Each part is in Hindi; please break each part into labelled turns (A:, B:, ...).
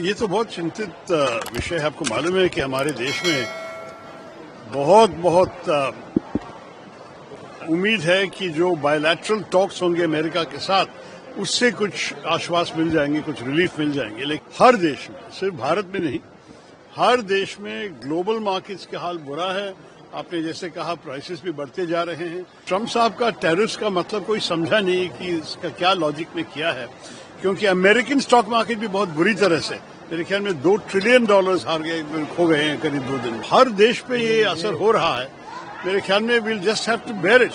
A: ये तो बहुत चिंतित विषय है। आपको मालूम है कि हमारे देश में बहुत उम्मीद है कि जो बायलैटरल टॉक्स होंगे अमेरिका के साथ उससे कुछ आश्वास मिल जाएंगे, कुछ रिलीफ मिल जाएंगे। लेकिन हर देश में, सिर्फ भारत में नहीं, हर देश में ग्लोबल मार्केट्स का हाल बुरा है। आपने जैसे कहा प्राइसेस भी बढ़ते जा रहे हैं। ट्रंप साहब का टैरिफ्स का मतलब कोई समझा नहीं कि इसका क्या लॉजिक में किया है, क्योंकि अमेरिकन स्टॉक मार्केट भी बहुत बुरी तरह से, मेरे ख्याल में $2 ट्रिलियन खो गए हैं करीब 2 दिन। हर देश पे ये असर हो रहा है। मेरे ख्याल में we'll just have to bear it.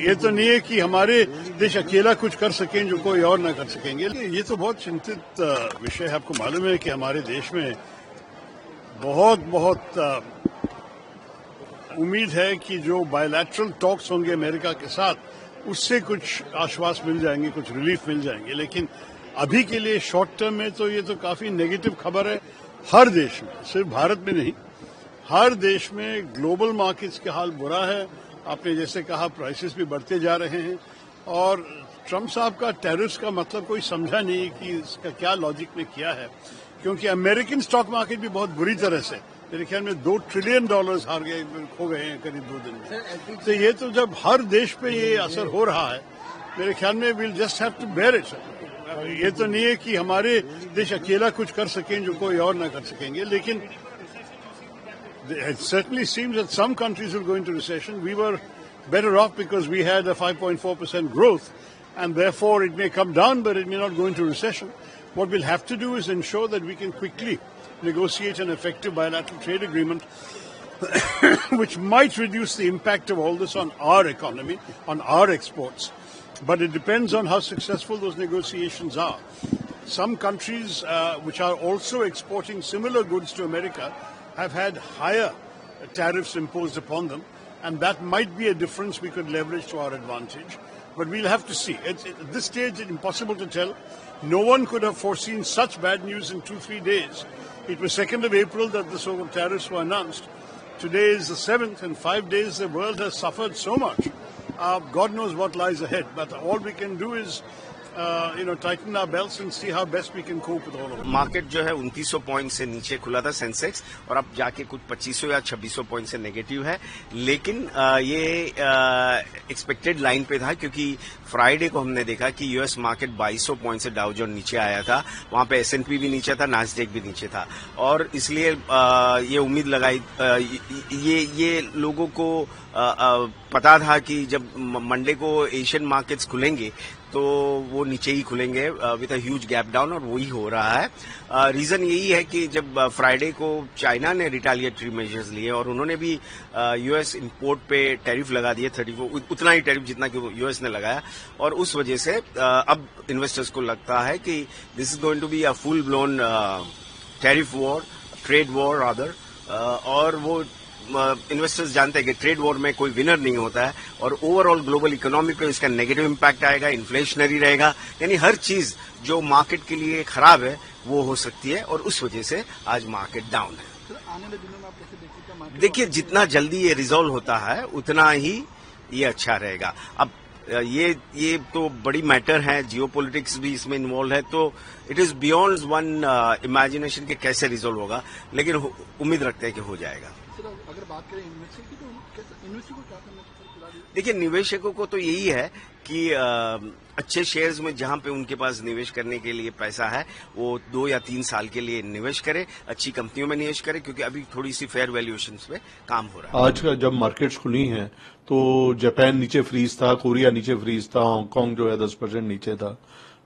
A: ये तो नहीं है कि हमारे देश अकेला कुछ कर सकें जो कोई और ना कर सकेंगे। ये तो बहुत चिंतित विषय है। आपको मालूम है कि हमारे देश में बहुत उम्मीद है कि जो बायलैटरल टॉक्स होंगे अमेरिका के साथ उससे कुछ आश्वास मिल जाएंगे, कुछ रिलीफ मिल जाएंगे। लेकिन अभी के लिए शॉर्ट टर्म में तो ये तो काफी नेगेटिव खबर है। हर देश में, सिर्फ भारत में नहीं, हर देश में ग्लोबल मार्केट्स का हाल बुरा है। आपने जैसे कहा प्राइसेस भी बढ़ते जा रहे हैं और ट्रंप साहब का टैरिफ्स का मतलब कोई समझा नहीं कि इसका क्या लॉजिक में किया है, क्योंकि अमेरिकन स्टॉक मार्केट भी बहुत बुरी तरह से, मेरे ख्याल में $2 ट्रिलियन खो गए हैं करीब 2 दिन में। तो ये तो जब हर देश पे ये असर हो रहा है, मेरे ख्याल में we'll just have to bear it. ये तो नहीं है कि हमारे देश अकेला कुछ कर सकें जो कोई और ना कर सकेंगे। लेकिन it certainly seems that some countries will go into recession. We were better off because we had a 5.4% growth, and therefore it may come down, but it may not go into recession. What we'll have to do is ensure that we can quickly negotiate an effective bilateral trade agreement which might reduce the impact of all this on our economy, on our exports. But it depends on how successful those negotiations are. Some countries which are also exporting similar goods to America have had higher tariffs imposed upon them, and that might be a difference we could leverage to our advantage. But we'll have to see. At this stage, it's impossible to tell. No one could have foreseen such bad news in 2-3 days. It was 2nd of April that the so-called tariffs were announced. Today is the 7th, and 5 days the world has suffered so much. God knows what lies ahead, but all we can do is tighten our belts and see how best we can cope with all of it.
B: Market जो है 2900 पॉइंट से नीचे खुला था सेंसेक्स, और अब जाके कुछ 2500 या 2600 पॉइंट से नेगेटिव है। लेकिन ये एक्सपेक्टेड लाइन पे था, क्योंकि फ्राइडे को हमने देखा कि यूएस मार्केट 2200 पॉइंट से डाउ जोन्स नीचे आया था। वहां पे एसएनपी भी नीचे था, नास्डेक भी नीचे था, और इसलिए ये उम्मीद लगाई, ये लोगों को पता था कि जब मंडे को एशियन मार्केट्स खुलेंगे तो वो नीचे ही खुलेंगे with a huge gap down, और वही हो रहा है। रीजन यही है कि जब फ्राइडे को चाइना ने रिटेलिएटरी मेजर्स लिए और उन्होंने भी यूएस इंपोर्ट पे टैरिफ लगा दिए 34, उतना ही टैरिफ जितना कि यूएस ने लगाया, और उस वजह से अब इन्वेस्टर्स को लगता है कि this is going to be a full blown tariff war, trade war rather, और वो इन्वेस्टर्स जानते हैं कि ट्रेड वॉर में कोई विनर नहीं होता है, और ओवरऑल ग्लोबल इकोनॉमी पे इसका नेगेटिव इम्पैक्ट आएगा, इन्फ्लेशनरी रहेगा, यानी हर चीज जो मार्केट के लिए खराब है वो हो सकती है, और उस वजह से आज मार्केट डाउन है।
C: आने वाले दिनों में आप कैसे देखिएगा?
B: देखिए, जितना जल्दी ये रिजॉल्व होता है उतना ही ये अच्छा रहेगा। अब ये तो बड़ी मैटर है, जियोपॉलिटिक्स भी इसमें इन्वॉल्व है, तो it is beyond one imagination के कैसे रिजॉल्व होगा, लेकिन उम्मीद रखते हैं कि हो जाएगा।
C: अगर बात करें इन्वेस्टर की, तो इन्वेस्टर को क्या करना चाहिए?
B: देखिए, निवेशकों को तो यही है कि अच्छे शेयर्स में जहां पे उनके पास निवेश करने के लिए पैसा है वो 2 या 3 साल के लिए निवेश करे, अच्छी कंपनियों में निवेश करे, क्योंकि अभी थोड़ी सी फेयर वैल्यूएशंस पे काम हो रहा है।
D: आज का जब मार्केट्स खुली हैं तो जापान नीचे फ्रीज था, कोरिया नीचे फ्रीज था, हांगकांग जो है 10% नीचे था।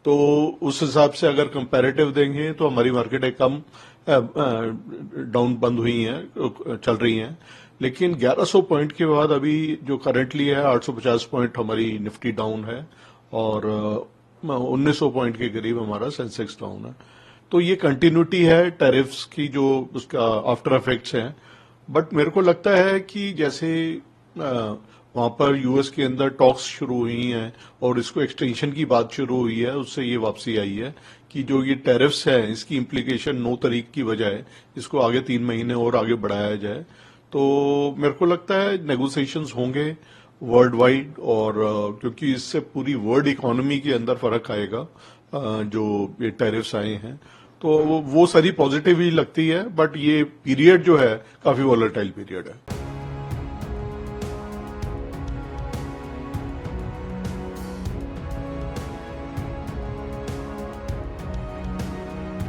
D: तो उस हिसाब से अगर कंपैरेटिव देंगे तो हमारी मार्केटें कम डाउन बंद हुई हैं, चल रही हैं। लेकिन 1100 पॉइंट के बाद अभी जो करंटली है 850 पॉइंट हमारी निफ्टी डाउन है, और 1900 पॉइंट के करीब हमारा सेंसेक्स डाउन है। तो ये कंटिन्यूटी है टैरिफ्स की, जो उसका आफ्टर इफेक्ट्स हैं। बट मेरे को लगता है कि जैसे वहां पर यूएस के अंदर टॉक्स शुरू हुई हैं और इसको एक्सटेंशन की बात शुरू हुई है, उससे ये वापसी आई है कि जो ये टैरिफ्स है इसकी इम्प्लीकेशन 9 तारीख की बजाय इसको आगे 3 महीने और आगे बढ़ाया जाए। तो मेरे को लगता है नेगोशिएशंस होंगे वर्ल्ड वाइड, और क्योंकि इससे पूरी वर्ल्ड इकोनॉमी के अंदर फर्क आएगा जो ये टैरिफ्स आए हैं। तो वो सारी पॉजिटिव ही लगती है, बट ये पीरियड जो है काफी वॉलेटाइल पीरियड है।